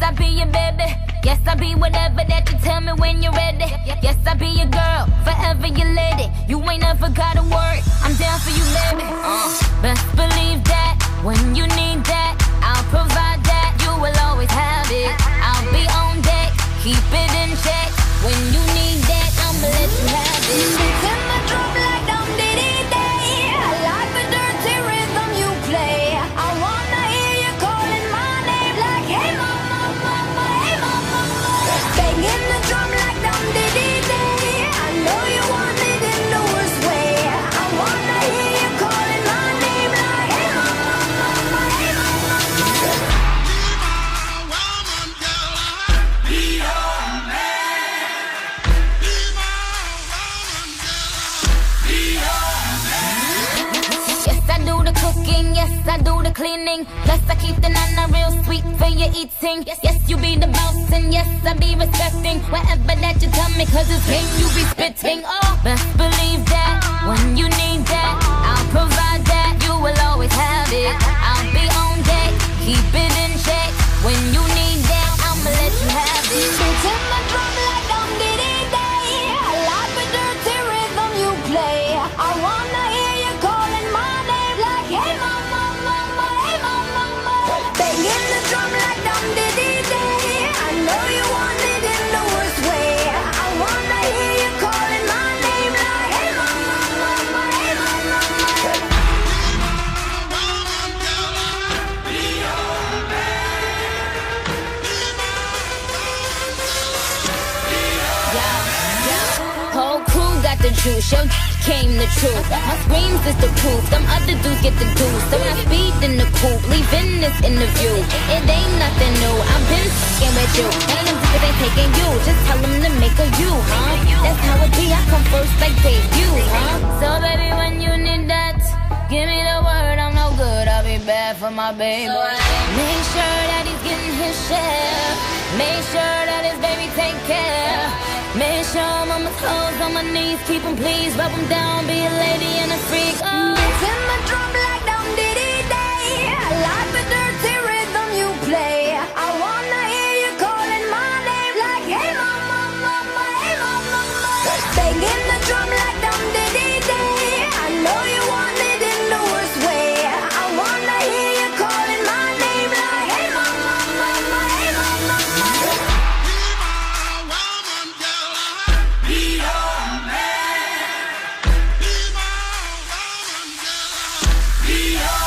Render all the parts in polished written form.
I be your baby. Yes, I be whatever that you tell me when you're ready. Yes, I be your girl, forever your lady. You ain't never gotta worry, I'm down for you, baby. Best believe that when you need that, I'll provide that. You will always have it. I'll be on deck, keep it in check. When you need that, I'ma let you have it. Turn my drum like dum diddy day. I like the dirty rhythm you play. I wanna hear you calling my name like hey mama, mama, hey mama, mama. Banging the drum like dum diddy day. I know you want it in the worst way. I wanna hear you calling my name like hey mama, mama, hey mama, mama. Be your man. Be my woman, girl. Be your Yes, I do the cooking, yes, I do the cleaning. Plus I keep the nana real sweet for your eating. Yes, you be the boss and yes, I be respecting whatever that you tell me, cause it's game you be spitting. Oh, best believe that when you need that, I'll provide that. You will always have it. I'll be on deck, keep it in check. When you need that, I'ma let you have it. Turn my drum like dum diddy day. I like the dirty rhythm you play. I wanna hear you calling my name like hey mama, mama, hey mama, mama. Banging the drum like dum diddy day. I know you want it in the worst way. I wanna hear you calling my name like hey mama, mama, hey mama, mama. woman, girl. Be your Whole crew got the juice, yo came the truth. My screams is the proof, them other dudes get the deuce. So when I speed in the coupe, leaving this interview, it ain't nothing new. I've been f***ing with you, and them niggas ain't taking you. Just tell them to make a you, huh? That's how it be, I come first like debut, huh? So baby, when you need that, give me the word, I'm no good, I'll be bad for my baby. Make sure that he's getting his share. Make sure that his baby take care. Make sure I'm on my toes, on my knees, keep him please, rub him down, be a lady and a freak. Turn my drum like dum diddy day. I like the dirty rhythm you play. I wanna hear you calling my name like hey mama, mama, hey mama, mama. Banging the drum like dum diddy day. I know you want it in the worst way. I wanna hear you calling my name like hey mama, mama, hey mama, mama. woman, girl. Be your man. Be my woman, girl. Be your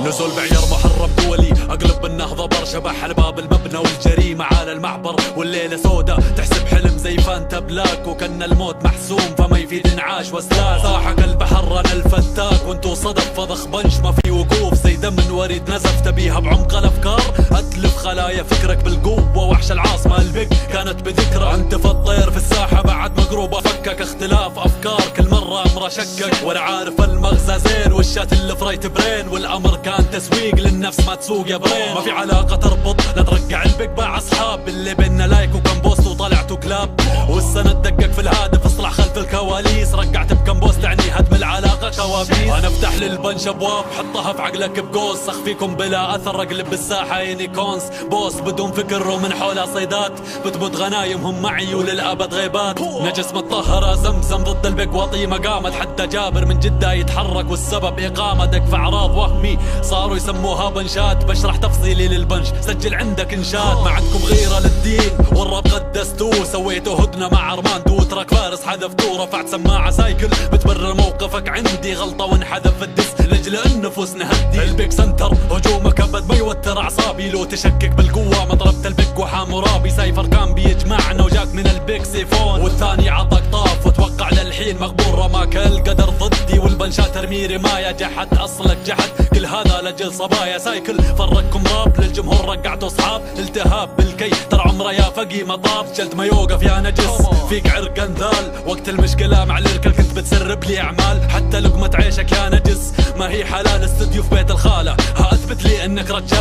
نزول بعيار محرم دولي، اقلب النهضه برشبح على باب المبنى والجريمه على المعبر، والليله سودا تحسب حلم زي فانتا بلاك، وكان الموت محسوم فما يفيد انعاش وسلاك. صاحك البحر انا الفتاك وانتو صدف فضخ بنش ما في وقوف، زي دم من وريد نزف تبيها بعمق الافكار، اتلف خلايا فكرك بالقوه. وحش العاصمه البق كانت بذكرى، انت في الطير في الساحه بعد مقروبه، فكك اختلاف افكار كل مره امره شكك، ولا عارف المغزى زين والشات اللي فريت برين، والامر كان تسويق للنفس ما تسوق يا برين. ما في علاقه تربط لا ترقع البق باع اصحاب، اللي بينا لايك وكم بوست وطلعتوا كلاب، والسند دقق في الهادف اصلح خلف الكواليس، رقعت بكم بوست يعني هدم العلاقه كوابيس. انا افتح للبنش ابواب حطها في عقلك بقوس، اخفيكم بلا اثر اقلب بالساحه يونيكونس، بوس بدون فكر ومن حولها صيدات، بتبد غنايمهم معي وللابد غيبات. نجس متطهره زمزم ضد البق وطيمه قامت، حتى جابر من جده يتحرك والسبب اقامه، دق في اعراض وهمي صاروا يسموها بنشات، بشرح تفصيلي للبنش سجل عندك انشاد. ما عندكم غيره للدين والرب قدستوه، سويتوا هدنه مع ارماندو وترك فارس حذفتوه، رفعت سماعه سايكل بتبرر موقفك عندي غلطه وانحذف الدس لاجل النفوس نهدي. البيك سنتر هجومك ابد ما يوتر اعصابي، لو تشكك بالقوه ما ضربت البيك وحامورابي، سايفر كان بيجمعنا وجاك من البيك سيفون، والثاني عطاك طاف وتوقع للحين مغبور، رماك القدر ضدي والبنشات ترمي رمايه، جحد اصلك جحد كل هذا لجل صبايا. سايكل فرقكم راب للجمهور رقعتوا اصحاب، التهاب بالكي ترى عمره يا فقي مطاب، جلد ما يوقف يا نجس فيك عرق انذال، وقت المشكله مع الاركل كنت بتسرب لي اعمال، حتى لقمه عيشك يا نجس ما هي حلال، استوديو في بيت الخاله ها اثبت لي انك رجال.